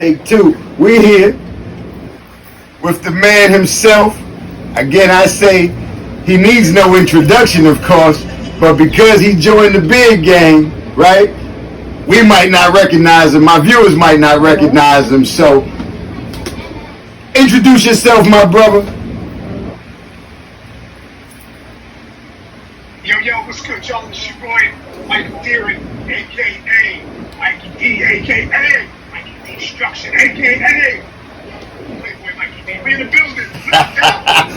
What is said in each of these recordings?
Take two. We're here with the man himself. Again, I say he needs no introduction, of course, but because he joined the big game, right? We might not recognize him. My viewers might not recognize him. So, introduce yourself, my brother. Yo, what's good, y'all? It's your boy, Mikey D, a.k.a. Mikey D, a.k.a. Mikey D Destruction, a.k.a. Playboy Mikey D. We in the building.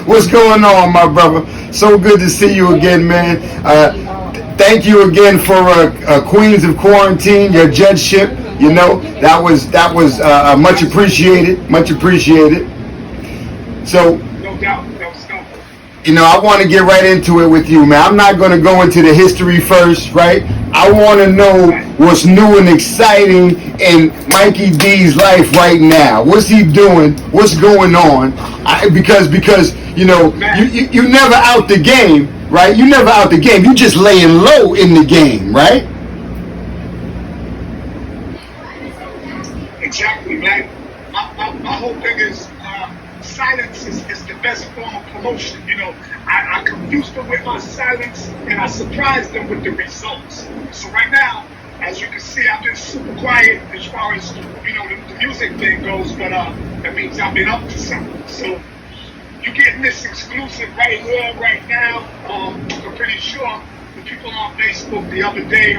What's going on, my brother? So good to see you again, man. Thank you again for Queens of Quarantine, your judgeship. You know, that was much appreciated. Much appreciated. So, no doubt. That was dope. You know, I want to get right into it with you, man. I'm not going to go into the history first, right? I want to know what's new and exciting in Mikey D's life right now. What's he doing? What's going on? Because you know, you never out the game, right? You never out the game. You just laying low in the game, right? Exactly, man. My whole thing is silence is the best form of promotion. You know, I confused them with my silence and I surprised them with the results. So right now, as you can see, I've been super quiet as far as, you know, the music thing goes, but that means I've been up to something. So you're getting this exclusive right here, right now. I'm pretty sure the people on Facebook the other day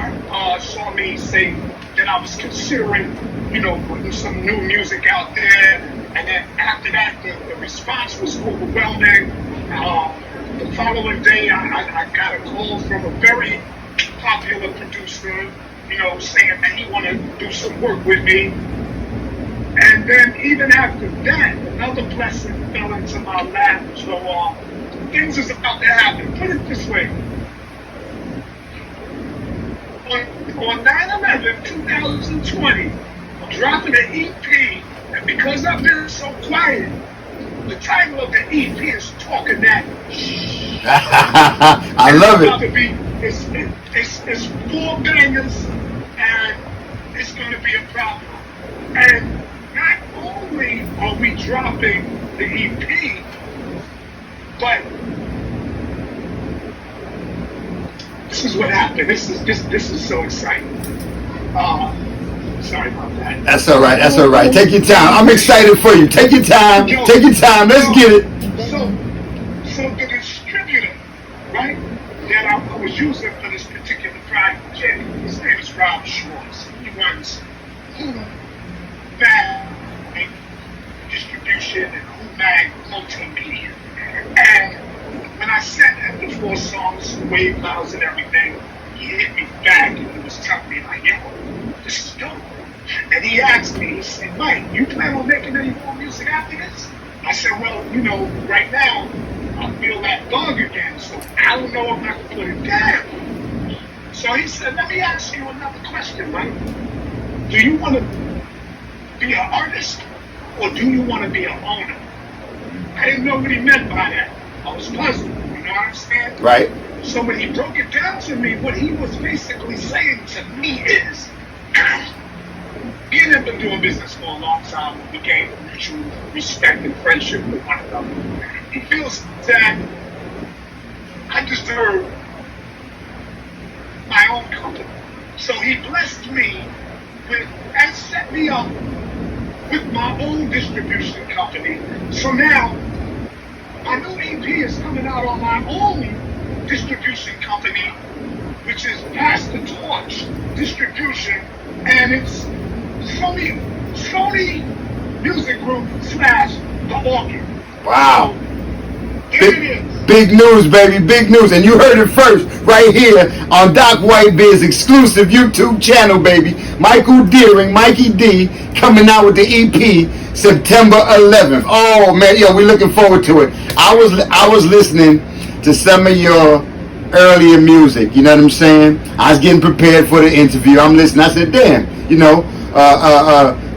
saw me say that I was considering, you know, putting some new music out there. And then after that, the response was overwhelming. The following day, I got a call from a very popular producer, you know, saying that he wanted to do some work with me. And then even after that, another blessing fell into my lap. So things is about to happen. Put it this way. On 9/11/2020, I'm dropping an EP. And because I've been so quiet, the title of the EP is Talking That. I love it. It's 4 bangers, and it's going to be a problem. And not only are we dropping the EP, but this is what happened. This is so exciting. Sorry about that. That's all right. That's all right. Take your time. I'm excited for you. Take your time. Take your time. Let's get it. So the distributor, right, that I was using for this particular project, his name is Rob Schwartz. He runs Mag Distribution and Mag Multimedia. And when I sent him the 4 songs, wave files and everything, he hit me back and he was telling me like, yo, this is dope. And he asked me, he said, Mike, you plan on making any more music after this? I said, well, you know, right now, I feel that bug again, so I don't know if I can put it down. So he said, let me ask you another question, Mike. Do you want to be an artist, or do you want to be an owner? I didn't know what he meant by that. I was puzzled, you know what I'm saying? Right. So when he broke it down to me, what he was basically saying to me is, me and him been doing business for a long time. We gained mutual respect and friendship with one another. He feels that I deserve my own company. So he blessed me with and set me up with my own distribution company. So now my new EP is coming out on my own distribution company, which is Pass the Torch Distribution, and it's Sony Music Group / The Orchid. Wow. So, there it is. Big news, baby. Big news. And you heard it first right here on DocWhiteBeard's exclusive YouTube channel, baby. Mikey D, coming out with the EP September 11th. Oh, man. Yo, we're looking forward to it. I was listening to some of your earlier music. You know what I'm saying? I was getting prepared for the interview. I'm listening. I said, damn, you know,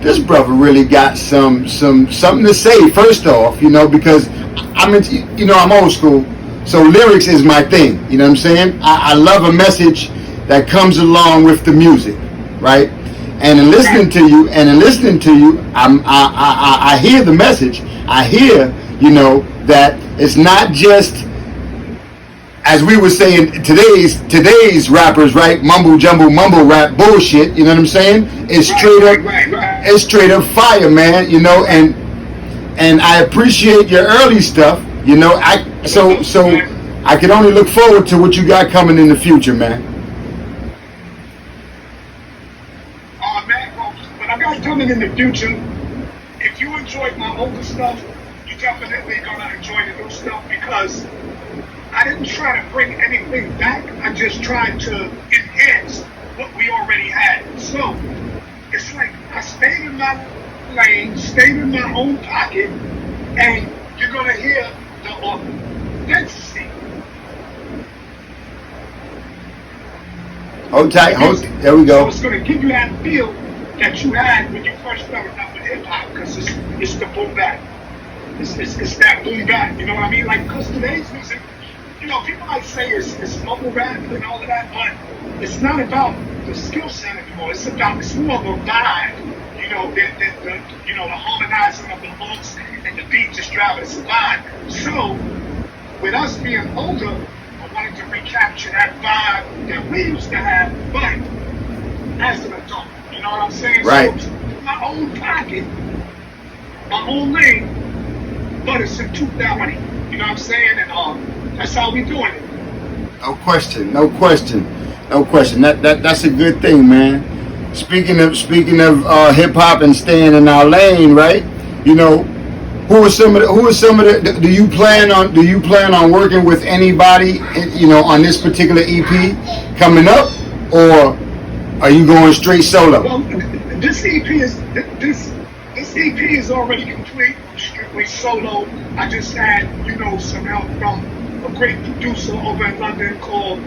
this brother really got something to say. First off, you know, because I'm old school, so lyrics is my thing. You know what I'm saying? I love a message that comes along with the music, right? And in listening to you, I hear the message. I hear, that it's not just, as we were saying, today's rappers, right? Mumble jumble, mumble rap bullshit. You know what I'm saying? It's it's straight up fire, man. And I appreciate your early stuff. So I can only look forward to what you got coming in the future, man. Man, well, what I got coming in the future, if you enjoyed my older stuff, you definitely gonna enjoy the new stuff, because I didn't try to bring anything back. I just tried to enhance what we already had. So it's like I stayed in my lane, stayed in my own pocket, and you're gonna hear the authenticity. Hold tight, there we go. So it's gonna give you that feel that you had when you first started out with hip hop, because it's the boom bap. It's that boom bap. You know what I mean? Like, because today's music, people might say it's mumble rap and all of that, but it's not about the skill set anymore. It's more of a vibe. The harmonizing of the hooks and the beat just driving us a vibe. So, with us being older, I wanted to recapture that vibe that we used to have, but as an adult. You know what I'm saying? Right. So, my own pocket, my own lane, but it's in 2020. You know what I'm saying? And that's how we doing it. No question. That's a good thing, man. Speaking of hip hop and staying in our lane, right? Who are some of the do you plan on working with anybody, on this particular EP coming up, or are you going straight solo? Well, this EP is already complete, strictly solo. I just had, some help from a great producer over in London called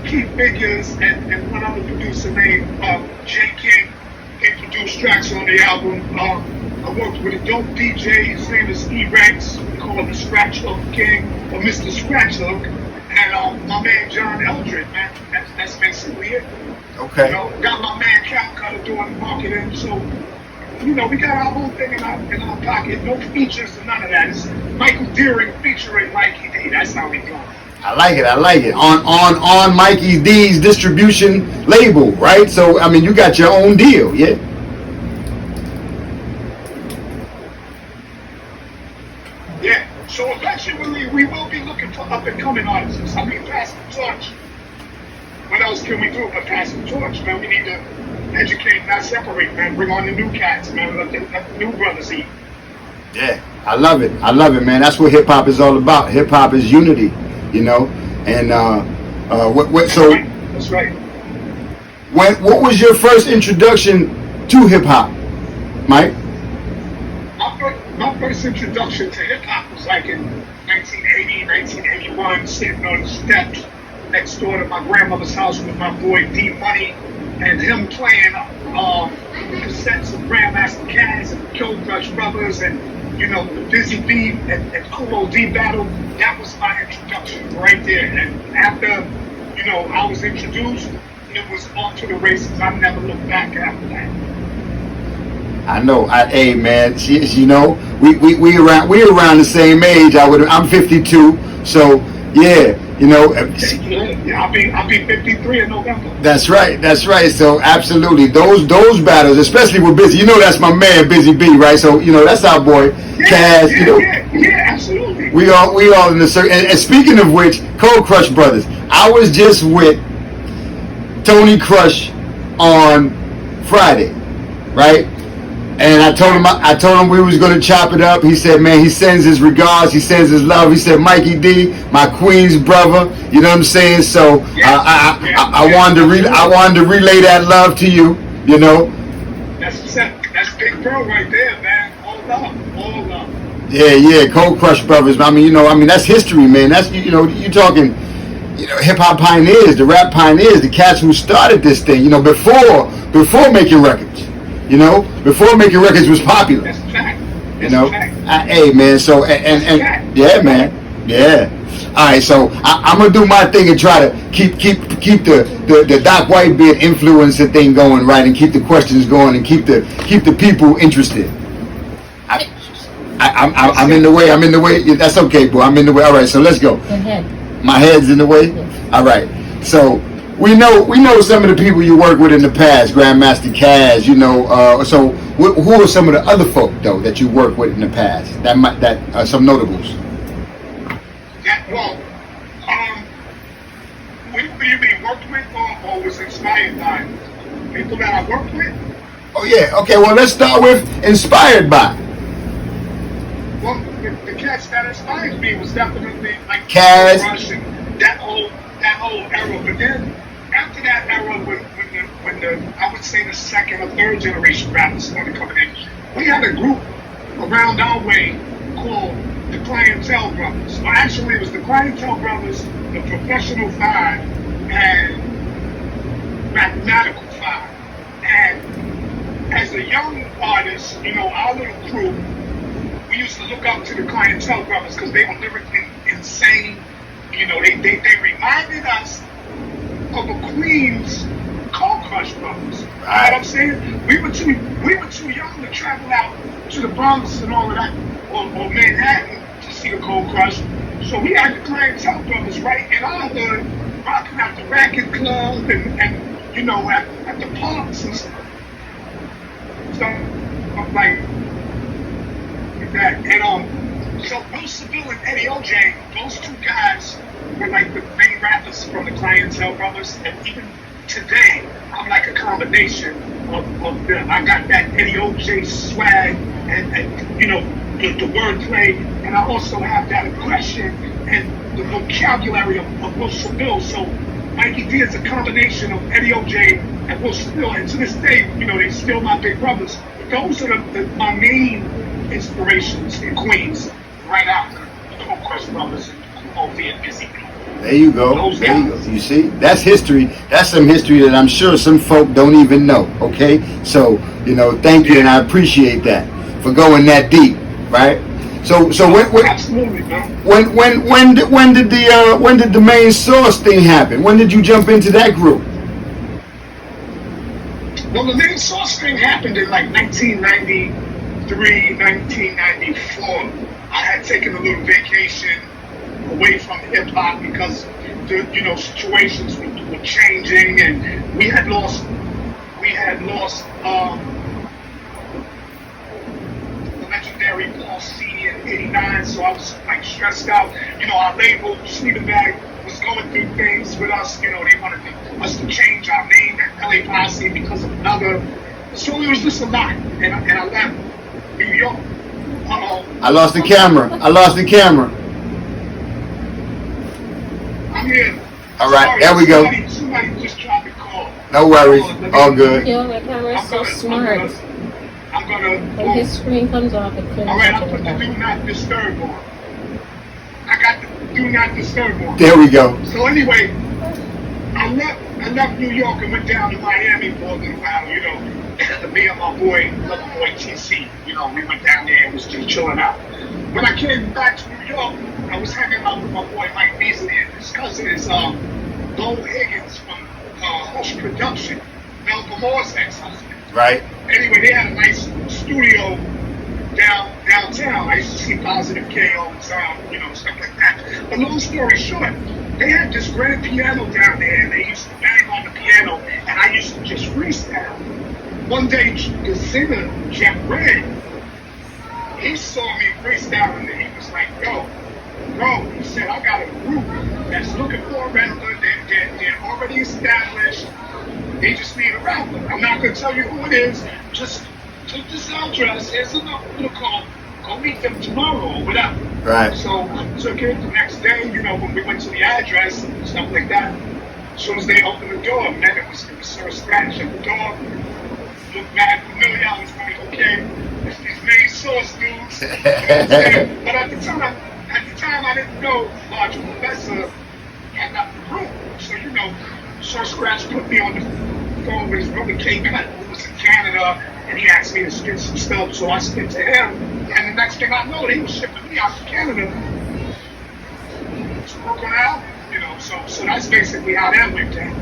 Keith Figures, and one other producer named J King. They produced tracks on the album. I worked with a dope DJ. His name is E-Rex. We call him the Scratch Hook King, or Mr. Scratch Hook. And my man John Eldred, man. That's basically it. Okay. Got my man Cal Cutter doing the marketing. So, we got our whole thing in our pocket. No features and none of that. It's Michael Deering featuring Mikey D. That's how we do it. I like it. On Mikey D's distribution label, right? So, you got your own deal, yeah? Yeah. So eventually we will be looking for up and coming artists. Pass the torch. What else can we do but pass the torch, man? We need to educate, not separate, man. Bring on the new cats, man. Let the new brothers eat. Yeah, I love it, man. That's what hip hop is all about. Hip hop is unity, And so that's right. What was your first introduction to hip hop, Mike? My first introduction to hip hop was like in 1980, 1981, sitting on the steps next door to my grandmother's house with my boy D Money, and him playing cassettes of Grandmaster Caz and Kill Crush Brothers, and the Busy Bee and Cool D battle. That was my introduction right there. And after I was introduced, it was off to the races. I never looked back after that. I know. Hey man, we around the same age. I'm 52, so yeah. I'll be 53 in November. That's right. So absolutely, those battles, especially with Busy. That's my man, Busy B, right? So that's our boy, Caz. Yeah, absolutely. We all in the circle. And speaking of which, Cold Crush Brothers. I was just with Tony Crush on Friday, right? And I told him we was gonna chop it up. He said, man, he sends his regards, he sends his love. He said, Mikey D, my Queen's brother. You know what I'm saying? So I wanted to relay that love to you. That's Big Bro right there, man. All love. Yeah, Cold Crush Brothers. That's history, man. That's you talking, hip hop pioneers, the rap pioneers, the cats who started this thing. Before making records. Before making records was popular. That's a fact. Hey man, so and yeah, man, yeah. All right, so I'm gonna do my thing and try to keep the Doc Whitebeard influencer thing going, right, and keep the questions going and keep the people interested. I'm in the way. I'm in the way. Yeah, that's okay, boy. I'm in the way. All right, so let's go. Your head. My head's in the way. Yes. All right. So we know some of the people you work with in the past, Grandmaster Caz. You know. So who are some of the other folk though that you work with in the past? That some notables. Well, what do you mean worked with or was inspired by people that I worked with? Oh yeah. Okay. Well, let's start with inspired by. Well, the cats that inspired me was definitely like Caz. Rush and that whole era. But then after that era, when the I would say the second or third generation rappers started coming in, we had a group around our way called the Clientele Brothers. Well, actually, it was the Clientele Brothers, the Professional Five, and Mathematical Five. And as a young artist, you know, our little crew, we used to look up to the Clientele Brothers because they were lyrically insane. You know, they reminded us of a Queens Cold Crush Brothers. You know what I'm saying? We were too young to travel out to the Bronx and all of that, or Manhattan to see the Cold Crush. So we had the Clientele Brothers right in our hood, rocking at the Racket Club and you know, at the parks and stuff like that. And so Will Seville and Eddie OJ, those two guys were like the main rappers from the Clientele Brothers, and even today I'm like a combination of them. I got that Eddie OJ swag and you know, the wordplay, and I also have that aggression and the vocabulary of Will Seville. So Mikey D is a combination of Eddie OJ and Will Seville, and to this day, you know, they still my big brothers. But those are my main inspirations in Queens, right after the Cold Crush Brothers and Kofi and Busy. There you go. There you go. You see, that's history. That's some history that I'm sure some folk don't even know. Okay, so you know, thank you, and I appreciate that for going that deep, right? So Absolutely, man. when did the main source thing happen? When did you jump into that group? Well, the main source thing happened in like 1993, 1994. I had taken a little vacation away from hip hop because the situations were changing, and we had lost the legendary Paul C in '89, so I was like stressed out. You know, our label Sleeping Bag was going through things with us. You know, they wanted us to change our name at LA Posse because of another. So it was just a lot, and I left New York. I lost the camera. I'm here. All right, Sorry, there we go. Somebody just tried to call. No worries, all good. Yo, my camera's so smart. I'm gonna. When his screen comes off, it clears. All right, I'll put the do not disturb on. I got the do not disturb on. There we go. So anyway, I left New York and went down to Miami for a little while. You know, me and my boy TC. You know, we went down there and was just chilling out. When I came back to New York, I was hanging out with my boy Mike Beasley, and his cousin is Bo Higgins from Hush Production, Melba Moore's ex-husband. Right. Anyway, they had a nice studio downtown. I used to see Positive K all the time, you know, stuff like that. But long story short, they had this grand piano down there, and they used to bang on the piano, and I used to just freestyle. One day, the singer, Jeff Red, he saw me freestyling, and he was like, yo, bro, he said, I got a group that's looking for a rapper. They're already established. They just need a rapper. I'm not going to tell you who it is. Just take this address. Here's a number to call. Go meet them tomorrow or whatever. Right. So I took it the next day, you know, when we went to the address and stuff like that. As soon as they opened the door, man, it was Sir Scratch at the door. Looked mad familiar. I was like, okay, it's these main source dudes. You know what I'm saying? But at the time, I didn't know Large Professor had got the group. So, you know, Sir Scratch put me on the phone with his brother K Cut, who was in Canada, and he asked me to spin some stuff. So I spit to him, and the next thing I know, he was shipping me out to Canada. work on albums, you know. So that's basically how that went down.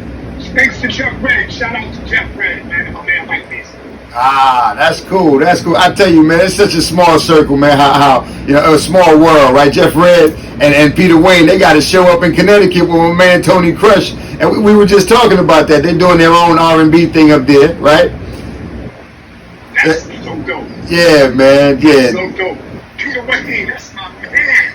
Thanks to Jeff Red. Shout out to Jeff Red, man, and my man Mikeys. Ah, that's cool. That's cool. I tell you, man, it's such a small circle, man. How you know, a small world, right? Jeff Red and Peter Wayne, they got to show up in Connecticut with my man Tony Crush, and we were just talking about that. They're doing their own R&B thing up there, right? That's so dope. Yeah, man. Yeah. That's so dope. Peter Wayne, that's my man.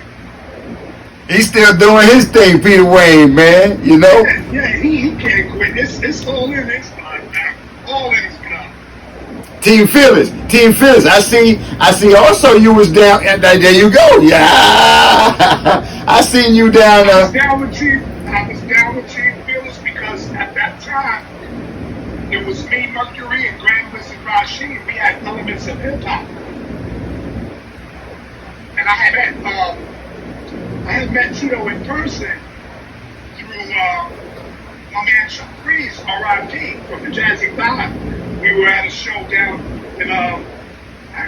He's still doing his thing, Peter Wayne, man. You know. Yeah, he can't quit. It's all in his blood, man. All in his blood. Team Phyllis. I see. Also, you was down. There you go. Yeah, I seen you down. I was down with Team Phyllis because at that time it was me, Mercury, and Grand Wizard Rashid. We had elements of hip hop, and I had met Tito in person through my man Chuck Freeze, R.I.P. from the Jazzy Five. We were at a show down in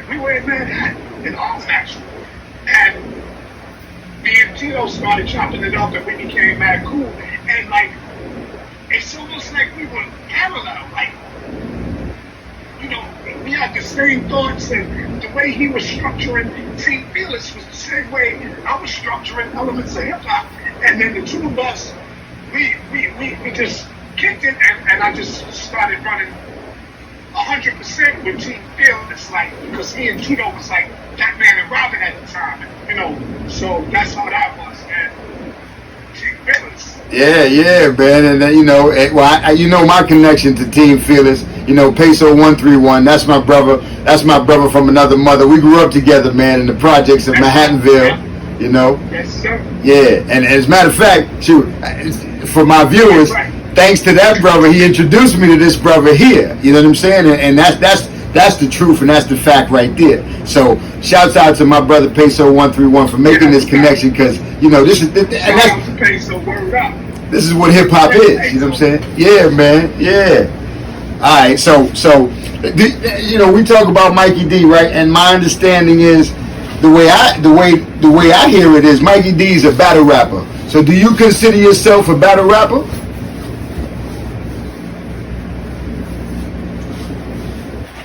we were in Manhattan, in Harlem actually. And me and Tito started chopping it up and we became mad cool. And like, it's almost like we were parallel. Like, you know, we had the same thoughts, and the way he was structuring Team Fearless was the same way I was structuring elements of hip hop. And then the two of us, we just kicked it, and I just started running 100% with Team Fearless, like, because he and Tito was like Batman and Robin at the time, you know. So that's how that was, man. Team Fearless. Yeah, man, and then, you know, you know my connection to Team Fearless. You know, Peso 131. That's my brother. That's my brother from another mother. We grew up together, man, in the projects of Manhattanville. You know. Yes, sir. Yeah, and as a matter of fact, shoot, for my viewers. Right. Thanks to that brother, he introduced me to this brother here. You know what I'm saying? And that's the truth, and that's the fact right there. So shouts out to my brother Peso 131 for making this connection, because you know this is this is what hip hop is. You know what I'm saying? Yeah, man. Yeah. All right. So you know, we talk about Mikey D, right? And my understanding is the way I hear it is Mikey D is a battle rapper. So do you consider yourself a battle rapper?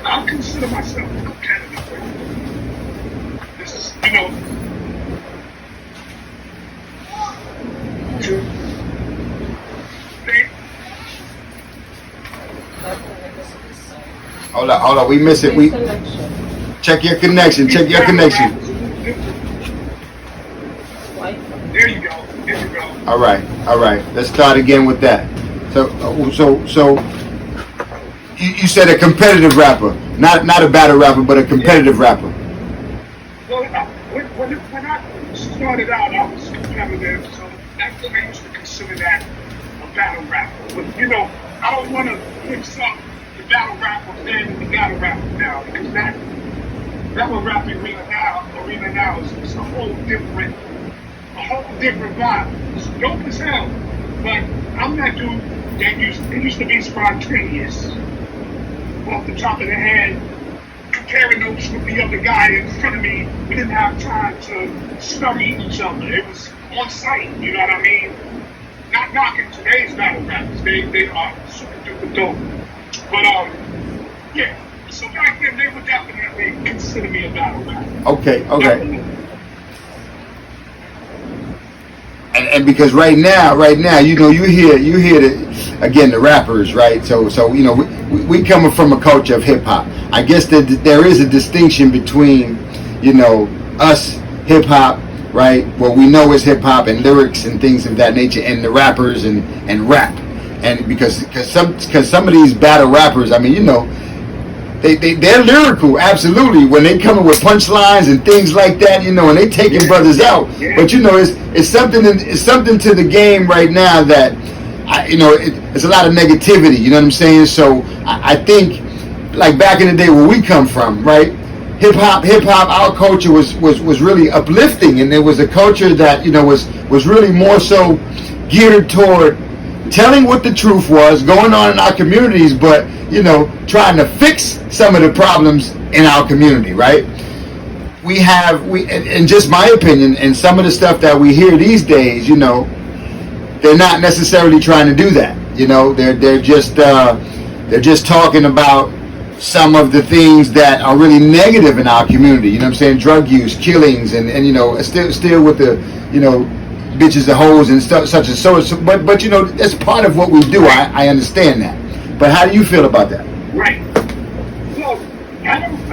I consider myself a competitive. This is, you know, Hold on, we miss it. We check your connection. There you go. All right. Let's start again with that. So you said a competitive rapper, not a battle rapper, but a competitive rapper. Well, when I started out, I was competitive, so that's what I used to consider that a battle rapper. But you know, I don't want to mix up the battle rapper then and the battle rapper now, because that battle rap arena now is a whole different vibe. It's dope as hell, but I'm that dude that used to be spontaneous. Off the top of the head, comparing notes with the other guy in front of me. We didn't have time to study each other. It was on sight, you know what I mean? Not knocking today's battle rappers. They are super duper dope. But yeah. So back then they would definitely consider me a battle rapper. Okay. Definitely. And because right now, you know, you hear the rappers, right? So you know, we coming from a culture of hip hop. I guess that there is a distinction between, you know, us hip hop, right? What we know is hip hop and lyrics and things of that nature, and the rappers and rap. And because some of these battle rappers, I mean, you know, they're lyrical, absolutely, when they coming with punchlines and things like that, you know, and they taking brothers out. Yeah. But you know, it's something to the game right now that you know, it's a lot of negativity. You know what I'm saying? So I think, like back in the day where we come from, right? Hip hop, our culture was really uplifting, and there was a culture that, you know, was really more so geared toward telling what the truth was going on in our communities, but, you know, trying to fix some of the problems in our community, right? in just my opinion, and some of the stuff that we hear these days, you know, they're not necessarily trying to do that. You know, they're just talking about some of the things that are really negative in our community. You know what I'm saying? Drug use, killings, and you know, still with the, you know, bitches and hoes and stuff such and so. But you know, that's part of what we do. I understand that. But how do you feel about that? Right. Well, I don't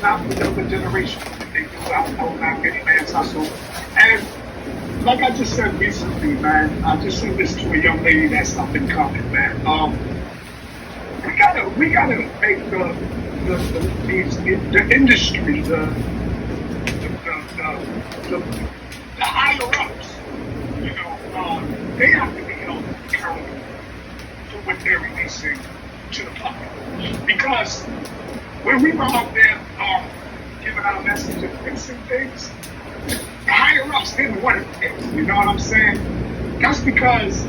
knock the younger generation. They do. I don't knock any man's hustle. And like I just said recently, man, I just said this to a young lady that's up and coming, man. We gotta make the industry, the higher ups, you know, they have to be held accountable for what they're releasing to the public. Because when we were out there giving our message and fixing things, the higher ups didn't want it fixed. You know what I'm saying? That's because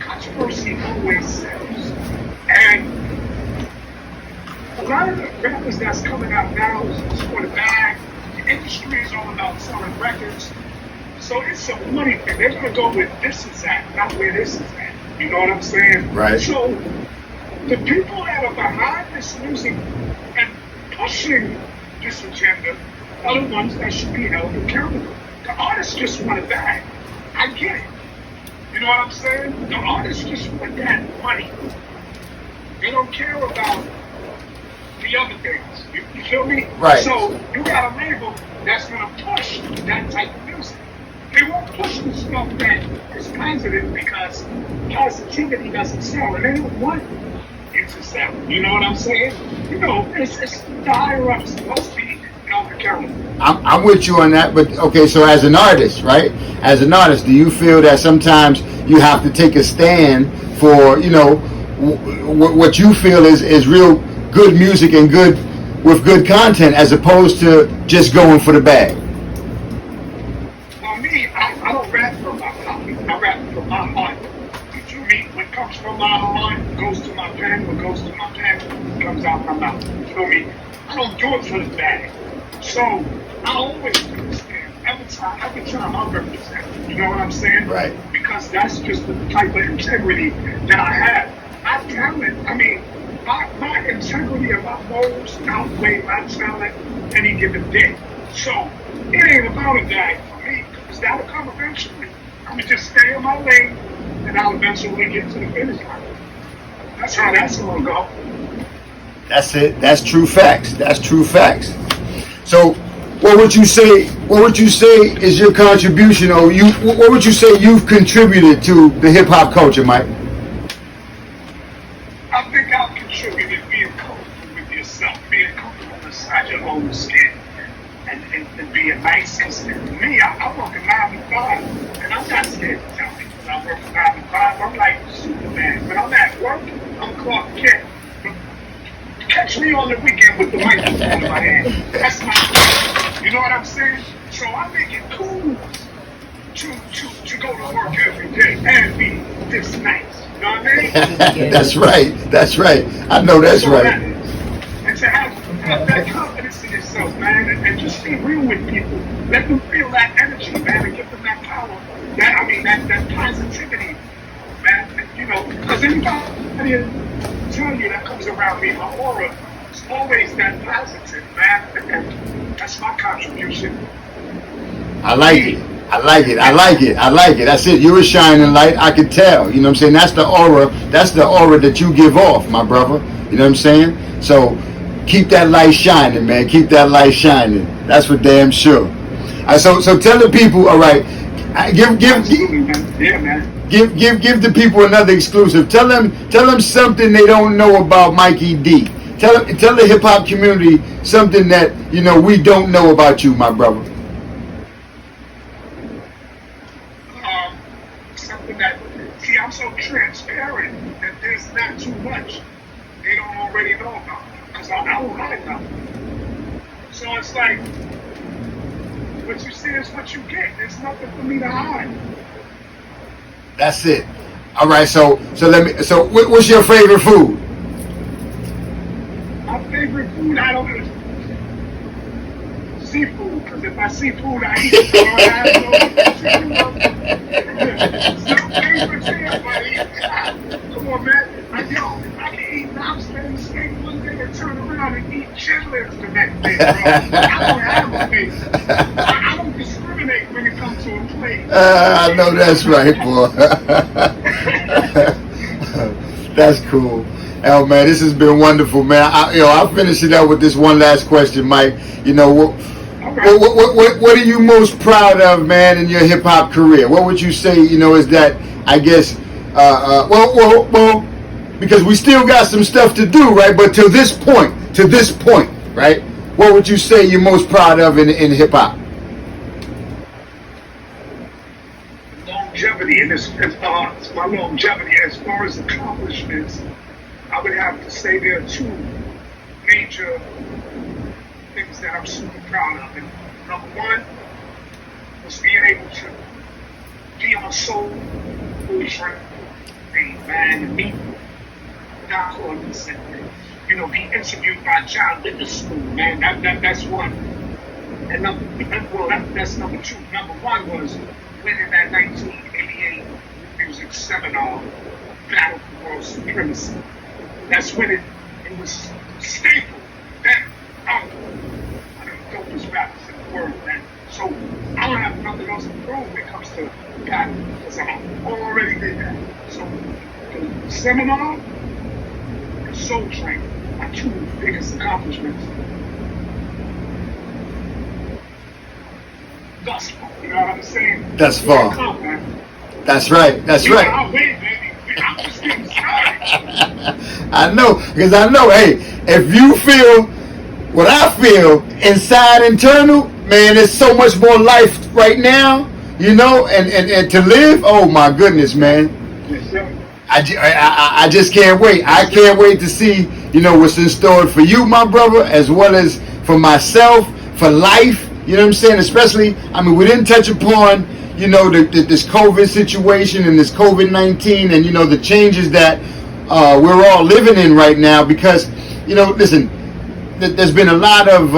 controversy always sells. And a lot of the rappers that's coming out now is for the bag. The industry is all about selling records. So it's a money thing. They're going to go with this is at, not where this is at. You know what I'm saying? Right. So the people that are behind this music and pushing this agenda are the ones that should be held accountable. The artists just want a bag. I get it. You know what I'm saying? The artists just want that money. They don't care about the other things. You feel me? Right. So you got a label that's gonna push that type of music. They won't push the stuff that is positive because positivity doesn't sell, and they don't want it to sell. You know what I'm saying? You know, it's the higher ups supposed to be held accountable. I'm with you on that, but okay, so as an artist, right? As an artist, do you feel that sometimes you have to take a stand for, you know, what you feel is real good music and with good content, as opposed to just going for the bag? For me, I don't rap from my pocket. I rap from my heart. You feel me? What comes from my heart goes to my pen. What goes to my pen comes out my mouth. You feel me? I don't do it for the bag. So I always understand. Every time I represent. You know what I'm saying? Right. Because that's just the type of integrity that I have. My talent, I mean, my integrity and my morals outweigh my talent any given day. So it ain't about a bag for me, because that'll come eventually. I'm gonna just stay in my lane, and I'll eventually get to the finish line. That's how that's gonna go. That's it. That's true facts. That's true facts. So, what would you say? What would you say is your contribution, or what would you say you've contributed to the hip hop culture, Mike? I think I've contributed being comfortable with yourself, being comfortable inside your own skin, and being nice. Because me, I work a 9 to 5, and I'm not scared to tell people I work a 9 to 5. I'm like Superman. When I'm at work, I'm Clark Kent. Catch me on the weekend with the microphone in my hand. That's my thing. You know what I'm saying? So I make it cool to go to work every day and be this nice. You know what I mean? That's right. That's right. I know that's So right. And to have that confidence in yourself, man, and just be real with people. Let them feel that energy, man, and give them that power. That positivity, man. And, you know, because anybody tell you that comes around me, my aura is always that positive, man. And that's my contribution. I like it. I like it. I like it. I like it. That's it. You're a shining light. I can tell. You know what I'm saying? That's the aura. That's the aura that you give off, my brother. You know what I'm saying? So keep that light shining, man. Keep that light shining. That's for damn sure. So tell the people. All right. Give the people another exclusive. Tell them something they don't know about Mikey D. Tell the hip hop community something that, you know, we don't know about you, my brother. Something that, see, I'm so transparent that there's not too much they don't already know about me, because I don't hide nothing. So it's like, what you see is what you get. There's nothing for me to hide. That's it. All right. So what's your favorite food? My favorite food, I don't know. seafood, because if I see food, I eat it. So I have no some favorites here, buddy. Come on, man. I can eat lobster and steak one day and turn around and eat chitlins the next day, bro. I don't have a face. I don't discriminate when it comes to a plate. I know that's right, boy. That's cool. Oh man, this has been wonderful, man. I'll finish it up with this one last question, Mike. You know, what are you most proud of, man, in your hip hop career? What would you say, you know, is that, I guess, well, because we still got some stuff to do, right? But to this point, right? What would you say you're most proud of in hip hop? Longevity, and it's my longevity as far as accomplishments. I would have to say there are two major things that I'm super proud of. And number one was being able to be on a soul food train, man, and meet Doc White and, you know, be interviewed by John Witherspoon, man. That's one. And that's number two. Number one was winning that 1988 music seminar, Battle for World Supremacy. That's when it was staple. That one of the dopest rappers in the world, man. So I don't have nothing else to prove when it comes to battle, because I already did that. So the seminar and Soul Train are two biggest accomplishments thus far. You know what I'm saying? That's far. That's right. That's right. I'll wait, baby. I'm just getting started. I know, because I know, hey, if you feel what I feel inside internal, man, there's so much more life right now, you know, and to live, oh my goodness, man. Yes, sir. I just can't wait. I can't wait to see, you know, what's in store for you, my brother, as well as for myself, for life, you know what I'm saying? Especially, I mean, we didn't touch upon, you know, this COVID situation and this COVID-19 and, you know, the changes that we're all living in right now because, you know, listen, there's been a lot of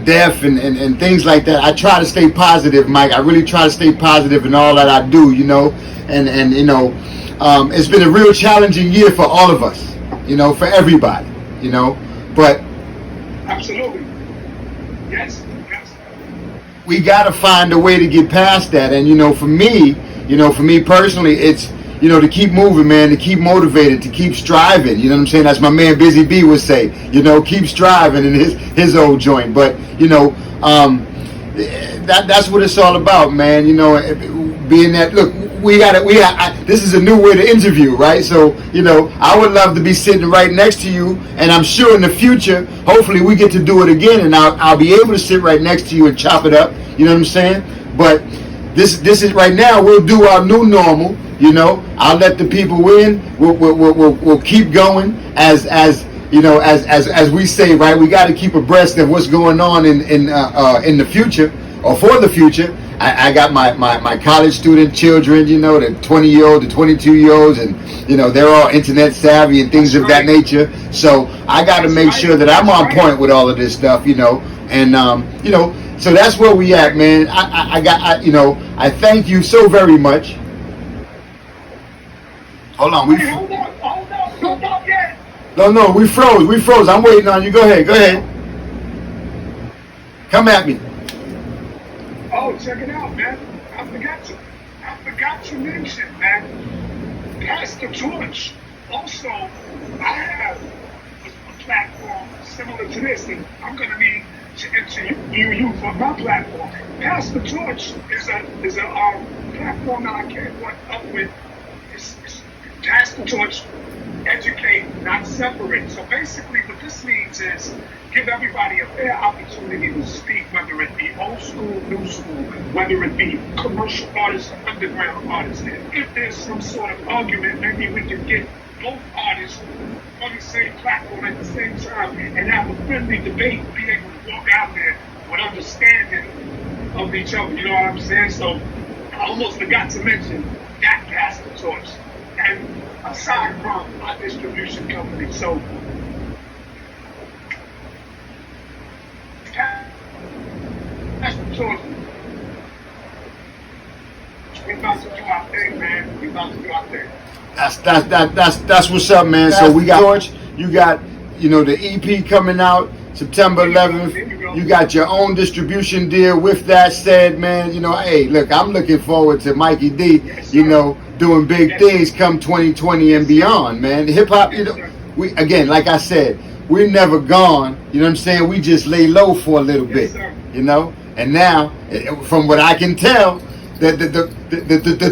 death and things like that. I try to stay positive, Mike. I really try to stay positive in all that I do, you know, and you know, it's been a real challenging year for all of us, you know, for everybody, you know, but absolutely, yes. We got to find a way to get past that. And, you know, for me personally, it's, you know, to keep moving, man, to keep motivated, to keep striving. You know what I'm saying? That's my man Busy B would say, you know, keep striving in his old joint. But, you know, that's what it's all about, man. You know, being that, look, this is a new way to interview, right? So, you know, I would love to be sitting right next to you, and I'm sure in the future, hopefully we get to do it again, and I'll be able to sit right next to you and chop it up, you know what I'm saying? But this is right now, we'll do our new normal, you know, I'll let the people in, we'll keep going as you know, as we say, right, we got to keep abreast of what's going on in the future, or for the future. I got my college student children, you know, the 20-year-old, the 22-year-olds, and, you know, they're all internet savvy and things of that nature. So I got to make sure that I'm on point with all of this stuff, you know, and, you know, so that's where we at, man. You know, I thank you so very much. Hold on. Hold on yet. No, we froze. I'm waiting on you. Go ahead. Come at me. Oh, check it out, man. I forgot to mention, man. Pass the torch. Also, I have a platform similar to this, and I'm gonna need to interview you for my platform. Pass the torch is a platform that I came up with. It's pass the torch, educate, not separate. So basically, what this means is give everybody a fair opportunity to speak, whether it be old school, new school, whether it be commercial artists or underground artists. If there's some sort of argument, maybe we can get both artists on the same platform at the same time and have a friendly debate, be able to walk out there with understanding of each other. You know what I'm saying? So I almost forgot to mention that pass the torch. And aside from my distribution company, so That's what's up, man. So we got George, you got, you know, the EP coming out September 11th. You got your own distribution deal. With that said, man, you know, hey, look, I'm looking forward to Mikey D, you know, doing big things come 2020 and beyond, man. Hip hop, you know, we, again, like I said, we're never gone. You know what I'm saying? We just lay low for a little bit, you know. And now, from what I can tell, the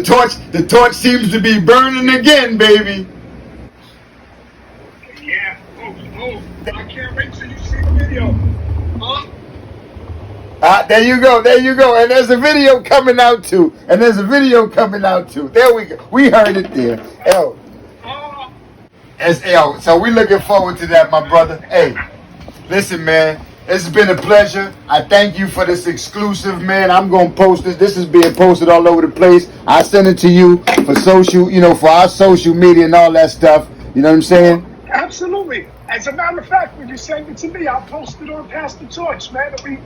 torch seems to be burning again, baby. Yeah. Oh, I can't wait till you see the video. There you go. And there's a video coming out too. There we go. We heard it there. Yo. So we looking forward to that, my brother. Hey, listen, man. It's been a pleasure. I thank you for this exclusive, man. I'm going to post this. This is being posted all over the place. I send it to you for social, you know, for our social media and all that stuff. You know what I'm saying? Absolutely. As a matter of fact, when you send it to me, I'll post it on Pass the Torch, man. And we,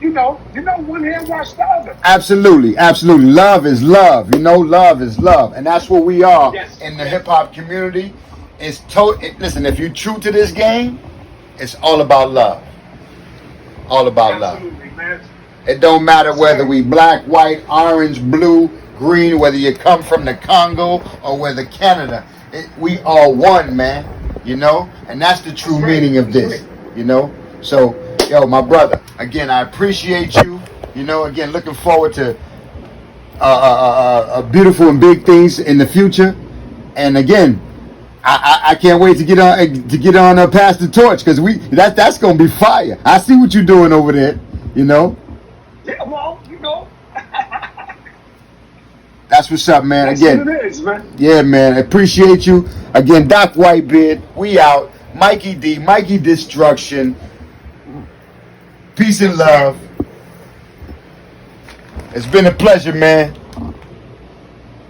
you know, one hand wash the other. Absolutely. Love is love. You know, love is love. And that's what we are in the hip-hop community. Listen, if you're true to this game, it's all about love. All about love. Man. It don't matter whether we black, white, orange, blue, green, whether you come from the Congo or whether Canada. We are one, man. You know? And that's the true meaning of this. You know? So, yo, my brother, again, I appreciate you. You know, again, looking forward to beautiful and big things in the future. And again, I can't wait to get on Pass the Torch, because that's gonna be fire. I see what you're doing over there, you know. Yeah, well, you know. That's what's up, man. That's Again, what it is, man. Yeah, man. Appreciate you. Again, DocWhiteBeard, we out. Mikey D, Mikey Destruction. Peace and love. It's been a pleasure, man.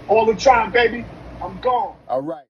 All the time, baby. I'm gone. All right.